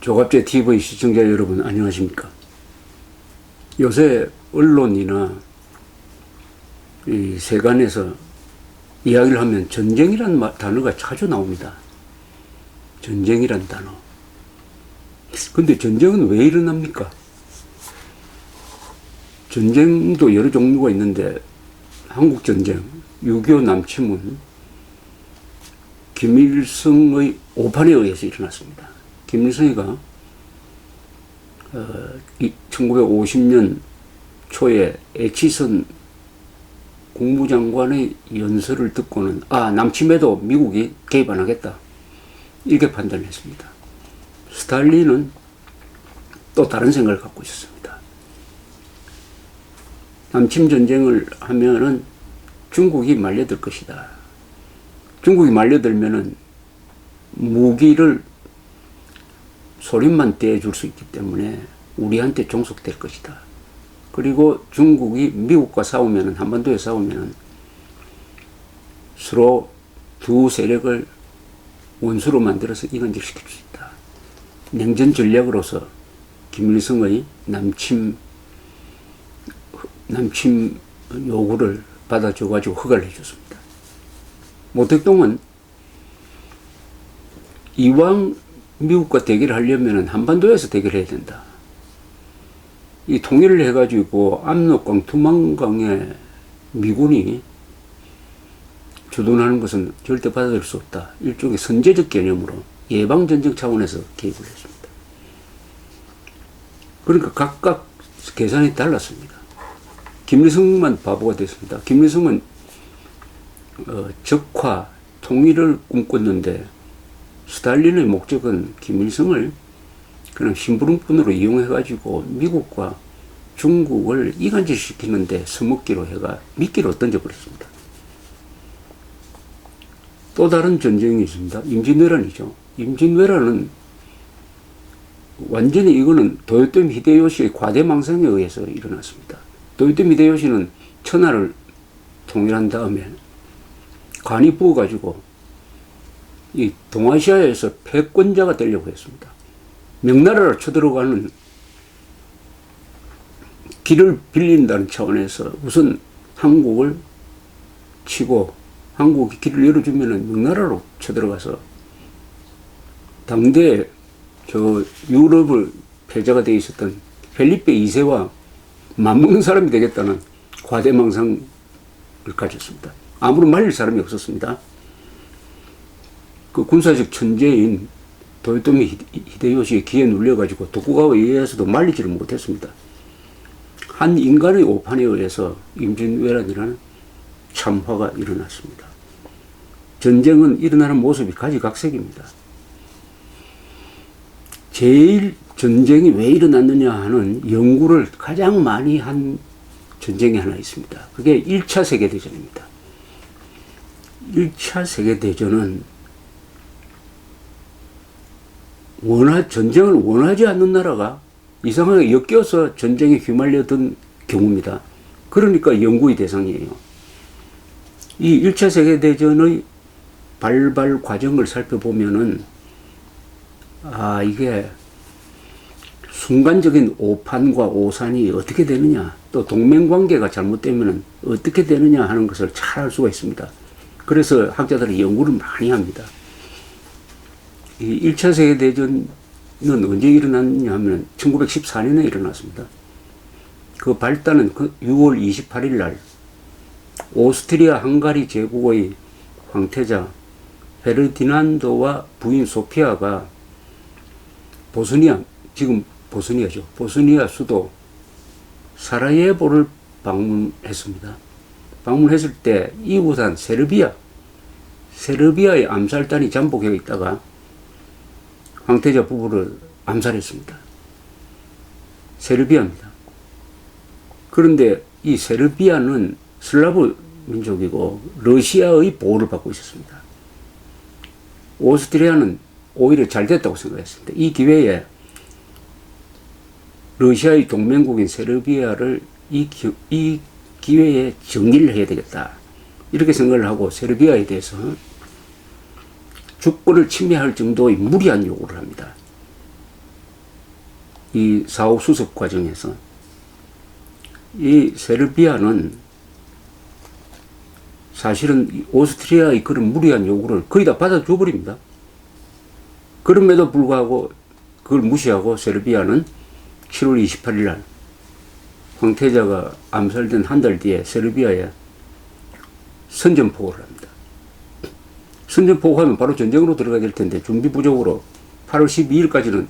조갑제 TV 시청자 여러분 안녕하십니까? 요새 언론이나 이 세간에서 이야기를 하면 전쟁이라는 단어가 자주 나옵니다. 전쟁이란 단어. 근데 전쟁은 왜 일어납니까? 전쟁도 여러 종류가 있는데 한국전쟁, 6.25 남침은 김일성의 오판에 의해서 일어났습니다. 김일성이가 1950년 초에 에치선 국무장관의 연설을 듣고는 남침에도 미국이 개입 안 하겠다 이렇게 판단을 했습니다. 스탈린은 또 다른 생각을 갖고 있었습니다. 남침 전쟁을 하면은 중국이 말려들 것이다. 중국이 말려들면은 무기를 소련만 떼줄 수 있기 때문에 우리한테 종속될 것이다. 그리고 중국이 미국과 싸우면은, 한반도에 싸우면은 서로 두 세력을 원수로 만들어서 이간질시킬 수 있다. 냉전 전략으로서 김일성의 남침 요구를 받아줘가지고 허가를 해줬습니다. 모 대통령은 이왕 미국과 대결을 하려면 한반도에서 대결해야 된다. 이 통일을 해가지고 압록강, 두만강에 미군이 주둔하는 것은 절대 받아들일 수 없다. 일종의 선제적 개념으로 예방전쟁 차원에서 개입을 했습니다. 그러니까 각각 계산이 달랐습니다. 김일성만 바보가 됐습니다. 김일성은 적화, 통일을 꿈꿨는데 스탈린의 목적은 김일성을 그냥 심부름꾼으로 이용해가지고 미국과 중국을 이간질시키는데 써먹기로 해가 미끼로 던져버렸습니다. 또 다른 전쟁이 있습니다. 임진왜란이죠. 임진왜란은 완전히 이거는 도요토미 히데요시의 과대망상에 의해서 일어났습니다. 도요토미 히데요시는 천하를 통일한 다음에 간이 부어가지고 이 동아시아에서 패권자가 되려고 했습니다. 명나라로 쳐들어가는 길을 빌린다는 차원에서 우선 한국을 치고 한국이 길을 열어주면 명나라로 쳐들어가서 당대 유럽을 패자가 되어 있었던 펠리페 2세와 맞먹는 사람이 되겠다는 과대망상을 가졌습니다. 아무런 말릴 사람이 없었습니다. 그 군사적 천재인 도요토미 히데요시의 기에 눌려가지고 도쿠가와 이에야스도 말리지를 못했습니다. 한 인간의 오판에 의해서 임진왜란이라는 참화가 일어났습니다. 전쟁은 일어나는 모습이 가지각색입니다. 제일 전쟁이 왜 일어났느냐 하는 연구를 가장 많이 한 전쟁이 하나 있습니다. 그게 1차 세계대전입니다. 1차 세계대전은 전쟁을 원하지 않는 나라가 이상하게 엮여서 전쟁에 휘말려든 경우입니다. 그러니까 연구의 대상이에요. 이 1차 세계대전의 발발 과정을 살펴보면은 이게 순간적인 오판과 오산이 어떻게 되느냐, 또 동맹관계가 잘못되면 어떻게 되느냐 하는 것을 잘 알 수가 있습니다. 그래서 학자들이 연구를 많이 합니다. 이 1차 세계대전은 언제 일어났냐 하면 1914년에 일어났습니다. 그 발단은 6월 28일 날 오스트리아 헝가리 제국의 황태자 페르디난도와 부인 소피아가 지금 보스니아죠. 보스니아 수도 사라예보를 방문했습니다. 방문했을 때 이웃한 세르비아의 암살단이 잠복해 있다가 황태자 부부를 암살했습니다. 세르비아입니다. 그런데 이 세르비아는 슬라브 민족이고 러시아의 보호를 받고 있었습니다. 오스트리아는 오히려 잘 됐다고 생각했습니다. 이 기회에 러시아의 동맹국인 세르비아를 이 기회에 정리를 해야 되겠다. 이렇게 생각을 하고 세르비아에 대해서 주권을 침해할 정도의 무리한 요구를 합니다. 이 사후 수습 과정에서 이 세르비아는 사실은 오스트리아의 그런 무리한 요구를 거의 다 받아줘 버립니다. 그럼에도 불구하고 그걸 무시하고 세르비아는 7월 28일 날 황태자가 암살된 한 달 뒤에 세르비아에 선전포고를 합니다. 선전포고하면 바로 전쟁으로 들어가야 될 텐데 준비 부족으로 8월 12일까지는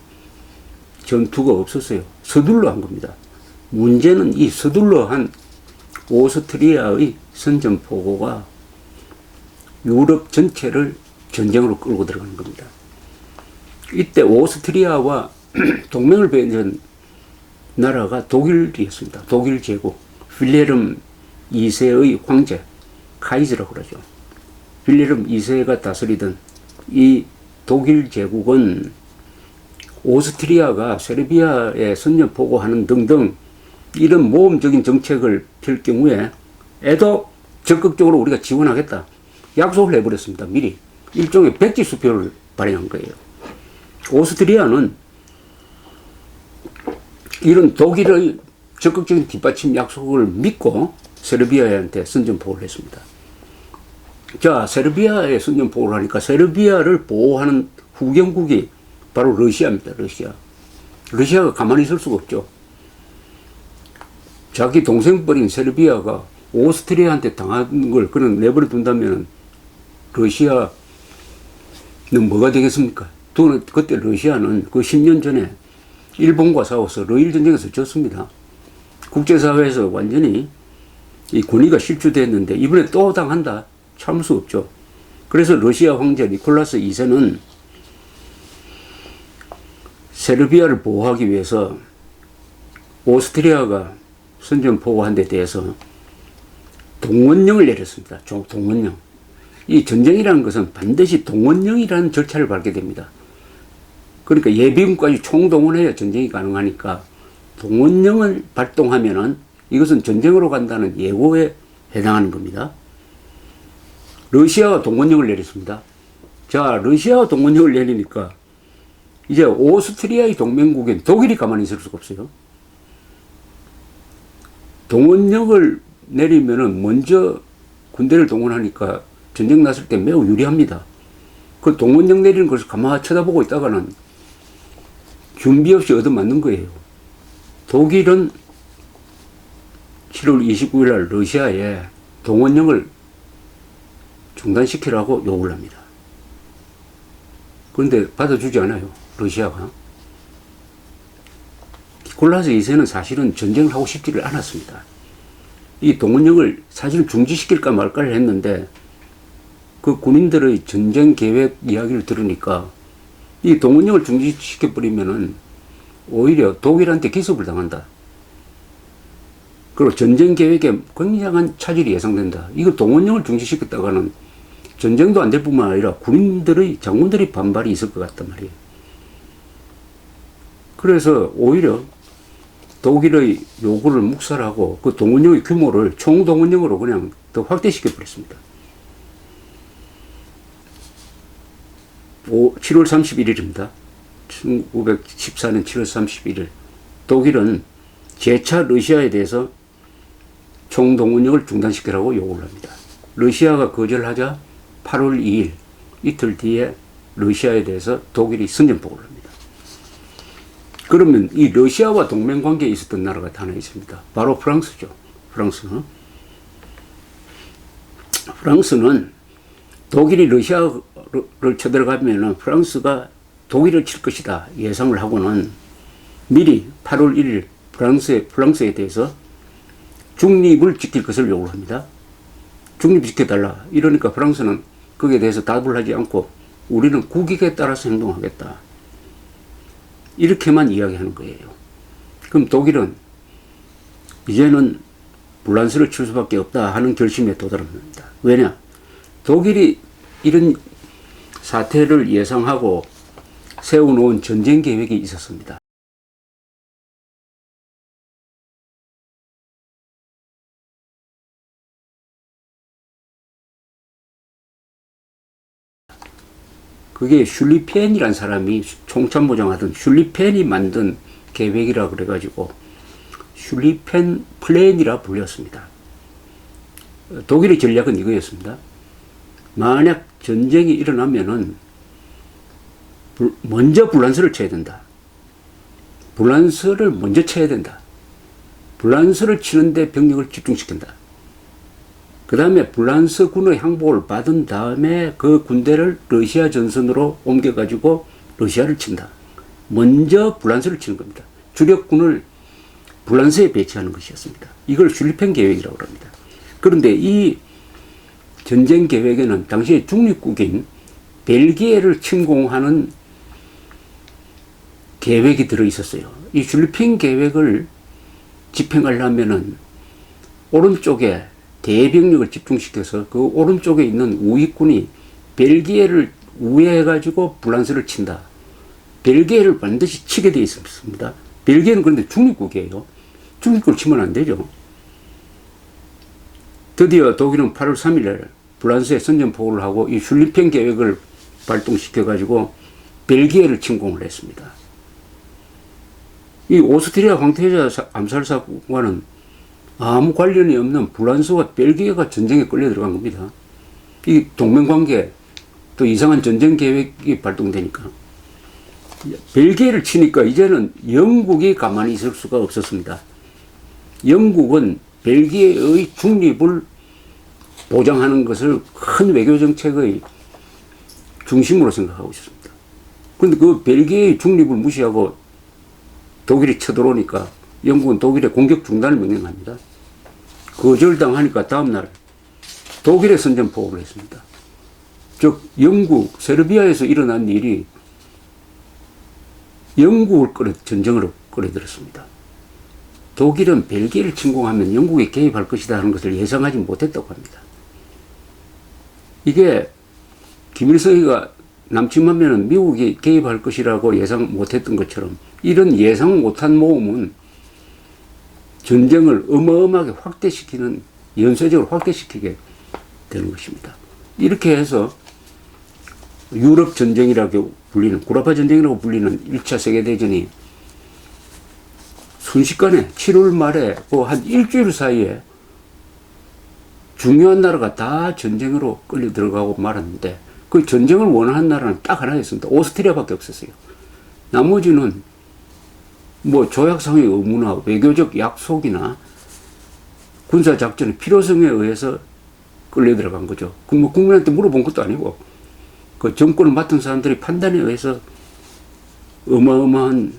전투가 없었어요. 서둘러 한 겁니다. 문제는 이 서둘러 한 오스트리아의 선전포고가 유럽 전체를 전쟁으로 끌고 들어가는 겁니다. 이때 오스트리아와 동맹을 맺은 나라가 독일이었습니다. 독일 제국. 빌헬름 2세의 황제, 카이저라고 그러죠. 빌헬름 2세가 다스리던 이 독일 제국은 오스트리아가 세르비아에 선전포고하는 등등 이런 모험적인 정책을 펼 경우에 에도 적극적으로 우리가 지원하겠다. 약속을 해버렸습니다. 미리. 일종의 백지수표를 발행한 거예요. 오스트리아는 이런 독일의 적극적인 뒷받침 약속을 믿고 세르비아한테 선전포고를 했습니다. 자, 세르비아에 선전포고를 하니까 세르비아를 보호하는 후경국이 바로 러시아입니다. 러시아. 러시아가 가만히 있을 수가 없죠. 자기 동생뻘인 세르비아가 오스트리아한테 당한 걸 그냥 내버려 둔다면 러시아는 뭐가 되겠습니까? 또 그때 러시아는 그 10년 전에 일본과 싸워서 러일 전쟁에서 졌습니다. 국제사회에서 완전히 이 권위가 실추됐는데 이번에 또 당한다? 참을 수 없죠. 그래서 러시아 황제 니콜라스 2세는 세르비아를 보호하기 위해서 오스트리아가 선전포고한 데 대해서 동원령을 내렸습니다. 동원령. 이 전쟁이라는 것은 반드시 동원령이라는 절차를 밟게 됩니다. 그러니까 예비군까지 총동원해야 전쟁이 가능하니까 동원령을 발동하면은 이것은 전쟁으로 간다는 예고에 해당하는 겁니다. 러시아가 동원령을 내렸습니다. 자, 러시아가 동원령을 내리니까 이제 오스트리아의 동맹국인 독일이 가만히 있을 수가 없어요. 동원령을 내리면은 먼저 군대를 동원하니까 전쟁 났을 때 매우 유리합니다. 그 동원령 내리는 것을 가만히 쳐다보고 있다가는 준비 없이 얻어맞는 거예요. 독일은 7월 29일 날 러시아에 동원령을 중단시키라고 요구를 합니다. 그런데 받아주지 않아요. 러시아가. 니콜라스 2세는 사실은 전쟁을 하고 싶지를 않았습니다. 이 동원령을 사실 중지시킬까 말까를 했는데 그 군인들의 전쟁 계획 이야기를 들으니까 이 동원령을 중지시켜버리면은 오히려 독일한테 기습을 당한다. 그리고 전쟁 계획에 굉장한 차질이 예상된다. 이거 동원령을 중지시켰다가는 전쟁도 안 될 뿐만 아니라 군인들의, 장군들의 반발이 있을 것 같단 말이에요. 그래서 오히려 독일의 요구를 묵살하고 그 동원령의 규모를 총동원령으로 그냥 더 확대시켜 버렸습니다. 7월 31일입니다. 1914년 7월 31일. 독일은 재차 러시아에 대해서 총동원령을 중단시키라고 요구를 합니다. 러시아가 거절하자 8월 2일, 이틀 뒤에 러시아에 대해서 독일이 선전포고를 합니다. 그러면 이 러시아와 동맹관계에 있었던 나라가 하나 있습니다. 바로 프랑스죠. 프랑스는 독일이 러시아를 쳐들어가면 프랑스가 독일을 칠 것이다 예상을 하고는 미리 8월 1일 프랑스에 대해서 중립을 지킬 것을 요구를 합니다. 중립 지켜달라. 이러니까 프랑스는 거기에 대해서 답을 하지 않고 우리는 국익에 따라서 행동하겠다. 이렇게만 이야기하는 거예요. 그럼 독일은 이제는 불란스를 칠 수밖에 없다 하는 결심에 도달합니다. 왜냐? 독일이 이런 사태를 예상하고 세워놓은 전쟁 계획이 있었습니다. 그게 슐리펜이라는 사람이 총참모장 하던 슐리펜이 만든 계획이라 그래가지고 슐리펜 플랜이라 불렸습니다. 독일의 전략은 이거였습니다. 만약 전쟁이 일어나면은 먼저 불란서를 쳐야 된다. 불란서를 먼저 쳐야 된다. 불란서를 치는데 병력을 집중시킨다. 그 다음에 불란서 군의 항복을 받은 다음에 그 군대를 러시아 전선으로 옮겨가지고 러시아를 친다. 먼저 불란서를 치는 겁니다. 주력군을 불란서에 배치하는 것이었습니다. 이걸 슐리펜 계획이라고 합니다. 그런데 이 전쟁 계획에는 당시에 중립국인 벨기에를 침공하는 계획이 들어있었어요. 이 슐리펜 계획을 집행하려면은 오른쪽에 대병력을 집중시켜서 그 오른쪽에 있는 우익군이 벨기에를 우회해가지고 불란서를 친다. 벨기에를 반드시 치게 되어 있었습니다. 벨기에는 그런데 중립국이에요. 중립국을 치면 안 되죠. 드디어 독일은 8월 3일 불란서에 선전포고를 하고 이 슐리펜 계획을 발동시켜가지고 벨기에를 침공을 했습니다. 이 오스트리아 황태자 암살 사건과는 아무 관련이 없는 불란서와 벨기에가 전쟁에 끌려 들어간 겁니다. 이 동맹관계 또 이상한 전쟁 계획이 발동되니까 벨기에를 치니까 이제는 영국이 가만히 있을 수가 없었습니다. 영국은 벨기에의 중립을 보장하는 것을 큰 외교정책의 중심으로 생각하고 있었습니다. 그런데 그 벨기에의 중립을 무시하고 독일이 쳐들어오니까 영국은 독일의 공격 중단을 명령합니다. 거절당하니까 다음날 독일에 선전포고를 했습니다. 즉 영국, 세르비아에서 일어난 일이 영국을 전쟁으로 끌어들였습니다. 독일은 벨기에를 침공하면 영국이 개입할 것이다 하는 것을 예상하지 못했다고 합니다. 이게 김일성이가 남침하면 미국이 개입할 것이라고 예상 못했던 것처럼 이런 예상 못한 모험은 전쟁을 어마어마하게 확대시키는, 연쇄적으로 확대시키게 되는 것입니다. 이렇게 해서 유럽 전쟁이라고 불리는, 구라파 전쟁이라고 불리는 1차 세계대전이 순식간에 7월 말에 한 일주일 사이에 중요한 나라가 다 전쟁으로 끌려 들어가고 말았는데 그 전쟁을 원하는 나라는 딱 하나였습니다. 오스트리아밖에 없었어요. 나머지는 뭐 조약상의 의무나 외교적 약속이나 군사작전의 필요성에 의해서 끌려 들어간 거죠. 뭐 국민한테 물어본 것도 아니고 그 정권을 맡은 사람들의 판단에 의해서 어마어마한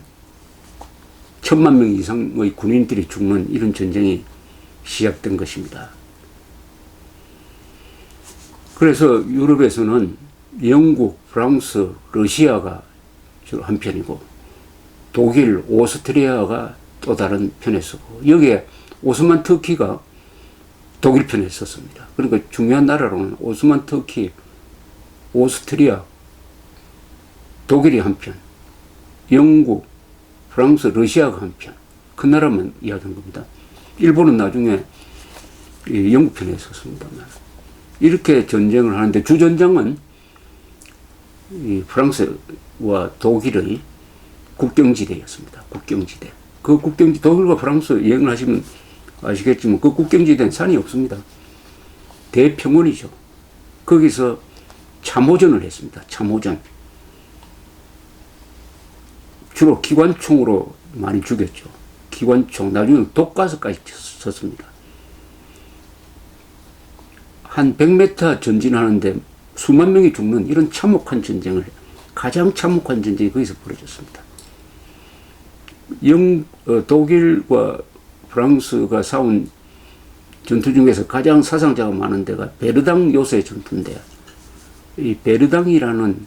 1000만 명 이상의 군인들이 죽는 이런 전쟁이 시작된 것입니다. 그래서 유럽에서는 영국, 프랑스, 러시아가 주로 한 편이고 독일, 오스트리아가 또 다른 편에 서고 여기에 오스만 터키가 독일 편에 섰습니다. 그러니까 중요한 나라로는 오스만 터키, 오스트리아, 독일이 한 편, 영국, 프랑스, 러시아가 한 편. 그 나라만 이야기한 겁니다. 일본은 나중에 영국 편에 섰습니다만. 이렇게 전쟁을 하는데 주전장은 프랑스와 독일의 국경지대였습니다. 국경지대. 그 국경지, 독일과 프랑스 여행을 하시면 아시겠지만 그 국경지대는 산이 없습니다. 대평원이죠. 거기서 참호전을 했습니다. 참호전. 주로 기관총으로 많이 죽였죠. 기관총. 나중에 독가스까지 썼습니다. 한 100m 전진하는데 수만 명이 죽는 이런 참혹한 전쟁을, 가장 참혹한 전쟁이 거기서 벌어졌습니다. 독일과 프랑스가 싸운 전투 중에서 가장 사상자가 많은 데가 베르당 요새 전투인데, 이 베르당이라는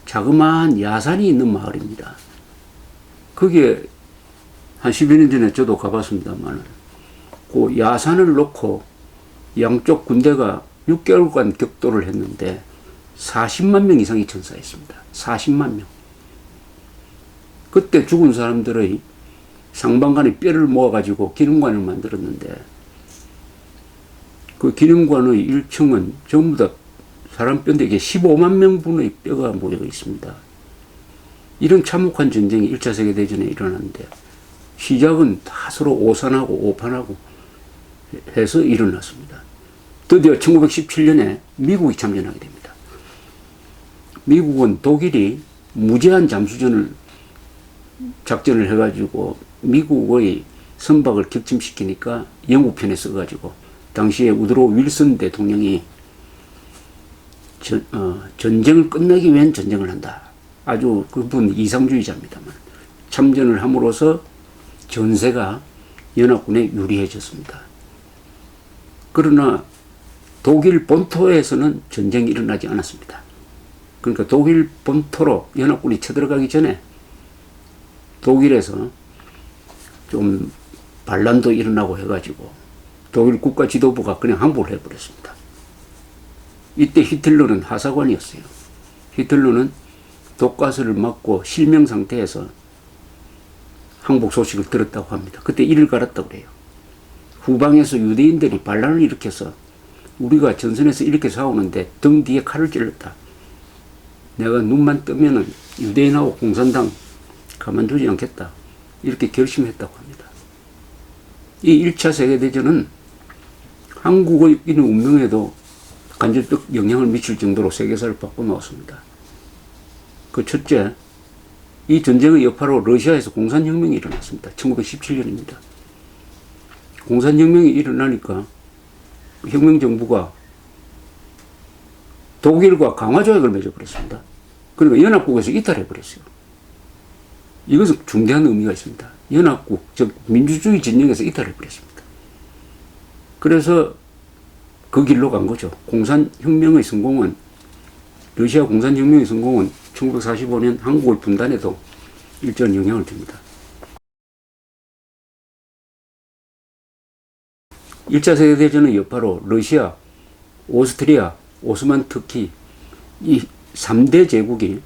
자그마한 야산이 있는 마을입니다. 거기에 한 10여 년 전에 저도 가봤습니다만, 그 야산을 놓고 양쪽 군대가 6개월간 격돌을 했는데 40만 명 이상이 전사했습니다. 40만 명. 그때 죽은 사람들의 상반간의 뼈를 모아가지고 기념관을 만들었는데 그 기념관의 1층은 전부 다 사람 뼈인데 이게 15만 명분의 뼈가 모여 있습니다. 이런 참혹한 전쟁이 1차 세계대전에 일어났는데 시작은 다 서로 오산하고 오판하고 해서 일어났습니다. 드디어 1917년에 미국이 참전하게 됩니다. 미국은 독일이 무제한 잠수전을 작전을 해가지고 미국의 선박을 격침시키니까 영국 편에 써가지고 당시에 우드로 윌슨 대통령이 전쟁을 끝내기 위한 전쟁을 한다. 아주 그분 이상주의자입니다만 참전을 함으로써 전세가 연합군에 유리해졌습니다. 그러나 독일 본토에서는 전쟁이 일어나지 않았습니다. 그러니까 독일 본토로 연합군이 쳐들어가기 전에 독일에서 좀 반란도 일어나고 해가지고 독일 국가 지도부가 그냥 항복을 해버렸습니다. 이때 히틀러는 하사관이었어요. 히틀러는 독가스를 맞고 실명 상태에서 항복 소식을 들었다고 합니다. 그때 이를 갈았다고 그래요. 후방에서 유대인들이 반란을 일으켜서 우리가 전선에서 이렇게 싸우는데 등 뒤에 칼을 찔렀다. 내가 눈만 뜨면은 유대인하고 공산당 가만두지 않겠다. 이렇게 결심했다고 합니다. 이 1차 세계대전은 한국의 운명에도 간접적 영향을 미칠 정도로 세계사를 바꿔놓았습니다. 그 첫째, 이 전쟁의 여파로 러시아에서 공산혁명이 일어났습니다. 1917년입니다. 공산혁명이 일어나니까 혁명정부가 독일과 강화조약을 맺어버렸습니다. 그러니까 연합국에서 이탈해버렸어요. 이것은 중대한 의미가 있습니다. 연합국, 즉 민주주의 진영에서 이탈해버렸습니다. 그래서 그 길로 간 거죠. 공산혁명의 성공은, 러시아 공산혁명의 성공은 1945년 한국의 분단에도 일정한 영향을 줍니다. 1차 세계대전의 여파로 러시아, 오스트리아, 오스만 터키 이 3대 제국이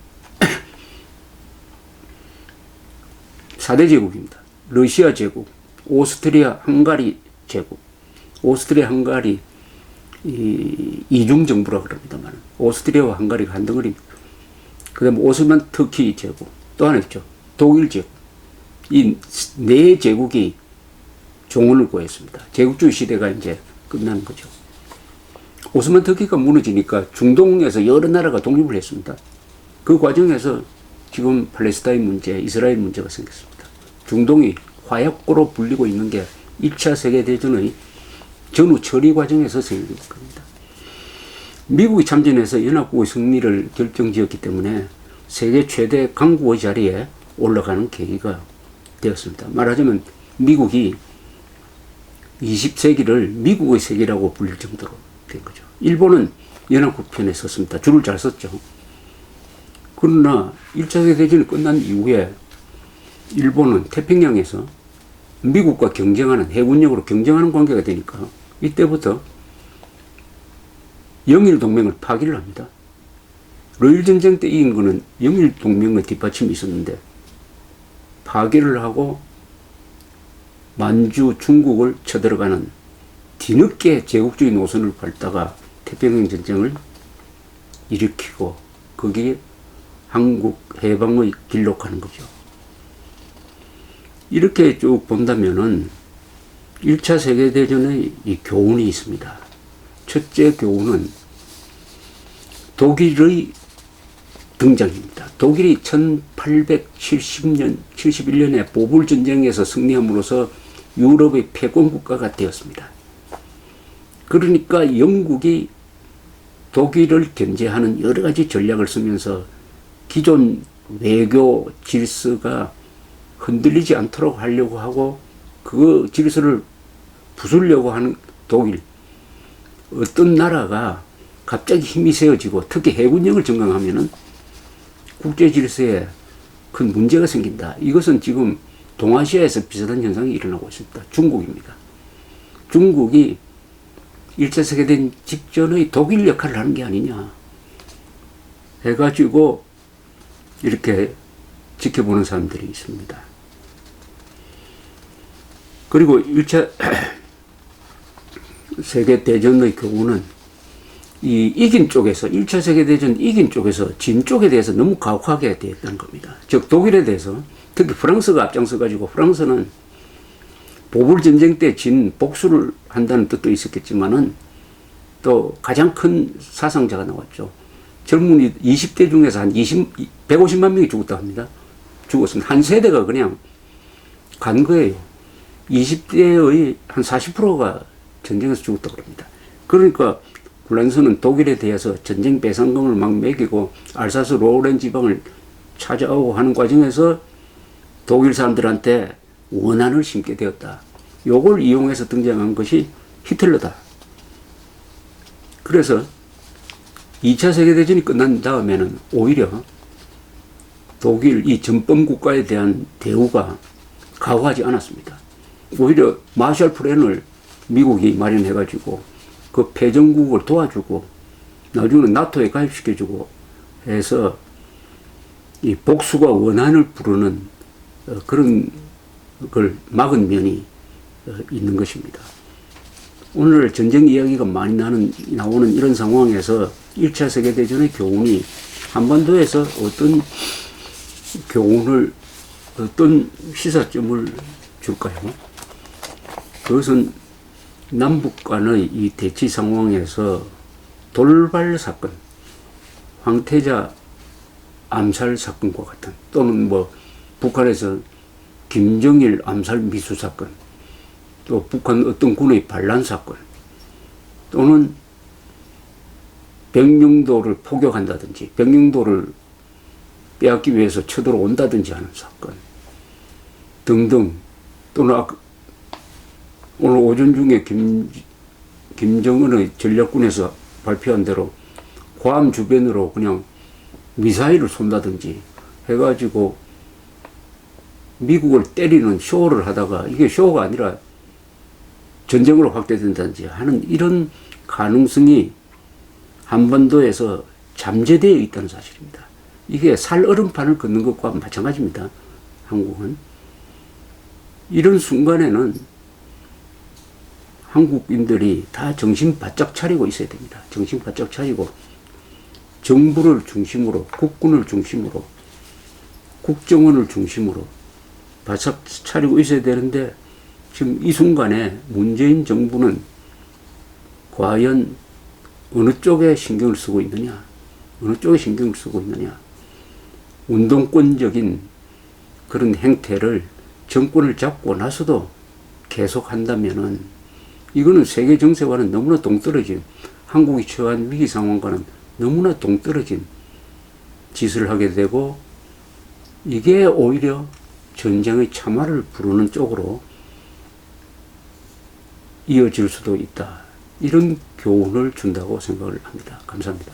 4대 제국입니다. 러시아 제국, 오스트리아 헝가리 제국, 오스트리아 헝가리 이중 정부라 그럽니다만 오스트리아와 헝가리가 한 덩어리입니다. 그 다음에 오스만 터키 제국, 또 하나 있죠. 독일 제국. 이 네 제국이 종언을 구했습니다. 제국주의 시대가 이제 끝나는 거죠. 오스만 터키가 무너지니까 중동에서 여러 나라가 독립을 했습니다. 그 과정에서 지금 팔레스타인 문제, 이스라엘 문제가 생겼습니다. 중동이 화약고로 불리고 있는 게 1차 세계대전의 전후 처리 과정에서 생긴 겁니다. 미국이 참전해서 연합국의 승리를 결정지었기 때문에 세계 최대 강국의 자리에 올라가는 계기가 되었습니다. 말하자면 미국이 20세기를 미국의 세계라고 불릴 정도로 된 거죠. 일본은 연합국 편에 섰습니다. 줄을 잘 섰죠. 그러나 1차 세계대전이 끝난 이후에 일본은 태평양에서 미국과 경쟁하는, 해군력으로 경쟁하는 관계가 되니까 이때부터 영일동맹을 파기를 합니다. 러일전쟁 때 이긴 거는 영일동맹의 뒷받침이 있었는데 파기를 하고 만주, 중국을 쳐들어가는 뒤늦게 제국주의 노선을 밟다가 태평양 전쟁을 일으키고 거기에 한국 해방의 길로 가는 거죠. 이렇게 쭉 본다면은 1차 세계대전의 이 교훈이 있습니다. 첫째 교훈은 독일의 등장입니다. 독일이 1870년, 71년에 보불전쟁에서 승리함으로써 유럽의 패권국가가 되었습니다. 그러니까 영국이 독일을 견제하는 여러 가지 전략을 쓰면서 기존 외교 질서가 흔들리지 않도록 하려고 하고 그 질서를 부수려고 하는 독일. 어떤 나라가 갑자기 힘이 세워지고 특히 해군력을 증강하면은 국제 질서에 큰 문제가 생긴다. 이것은 지금 동아시아에서 비슷한 현상이 일어나고 있습니다. 중국입니다. 중국이 1차 세계대전 직전의 독일 역할을 하는 게 아니냐 해가지고 이렇게 지켜보는 사람들이 있습니다. 그리고 1차 세계대전의 교훈은 이 이긴 쪽에서 1차 세계대전 이긴 쪽에서 진 쪽에 대해서 너무 가혹하게 되었던 겁니다. 즉 독일에 대해서 특히 프랑스가 앞장서 가지고 프랑스는 보불 전쟁 때 진 복수를 한다는 뜻도 있었겠지만은 또 가장 큰 사상자가 나왔죠. 젊은이 20대 중에서 한 150만 명이 죽었다고 합니다. 죽었습니다. 한 세대가 그냥 간 거예요. 20대의 한 40%가 전쟁에서 죽었다고 합니다. 그러니까 불란서는 독일에 대해서 전쟁 배상금을 막 매기고 알사스 로렌 지방을 찾아오고 하는 과정에서 독일 사람들한테 원한을 심게 되었다. 요걸 이용해서 등장한 것이 히틀러다. 그래서 2차 세계대전이 끝난 다음에는 오히려 독일 이 전범 국가에 대한 대우가 가호하지 않았습니다. 오히려 마셜 플랜을 미국이 마련해가지고 그 패전국을 도와주고 나중에는 나토에 가입시켜주고 해서 이 복수가 원한을 부르는 그런 걸 막은 면이 있는 것입니다. 오늘 전쟁 이야기가 많이 나오는 이런 상황에서 1차 세계대전의 교훈이 한반도에서 어떤 시사점을 줄까요? 그것은 남북 간의 이 대치 상황에서 돌발 사건, 황태자 암살 사건과 같은, 또는 북한에서 김정일 암살 미수 사건, 또 북한 어떤 군의 반란 사건, 또는 백령도를 포격한다든지 백령도를 빼앗기 위해서 쳐들어온다든지 하는 사건 등등, 또는 오늘 오전 중에 김정은의 전략군에서 발표한 대로 괌 주변으로 그냥 미사일을 쏜다든지 해가지고 미국을 때리는 쇼를 하다가 이게 쇼가 아니라 전쟁으로 확대된다든지 하는 이런 가능성이 한반도에서 잠재되어 있다는 사실입니다. 이게 살얼음판을 걷는 것과 마찬가지입니다. 한국은. 이런 순간에는 한국인들이 다 정신 바짝 차리고 있어야 됩니다. 정신 바짝 차리고 정부를 중심으로, 국군을 중심으로, 국정원을 중심으로 바짝 차리고 있어야 되는데, 지금 이 순간에 문재인 정부는 과연 어느 쪽에 신경을 쓰고 있느냐, 어느 쪽에 신경을 쓰고 있느냐, 운동권적인 그런 행태를 정권을 잡고 나서도 계속한다면은 이거는 세계 정세와는 너무나 동떨어진, 한국이 처한 위기 상황과는 너무나 동떨어진 짓을 하게 되고, 이게 오히려 전쟁의 참화를 부르는 쪽으로 이어질 수도 있다. 이런 교훈을 준다고 생각을 합니다. 감사합니다.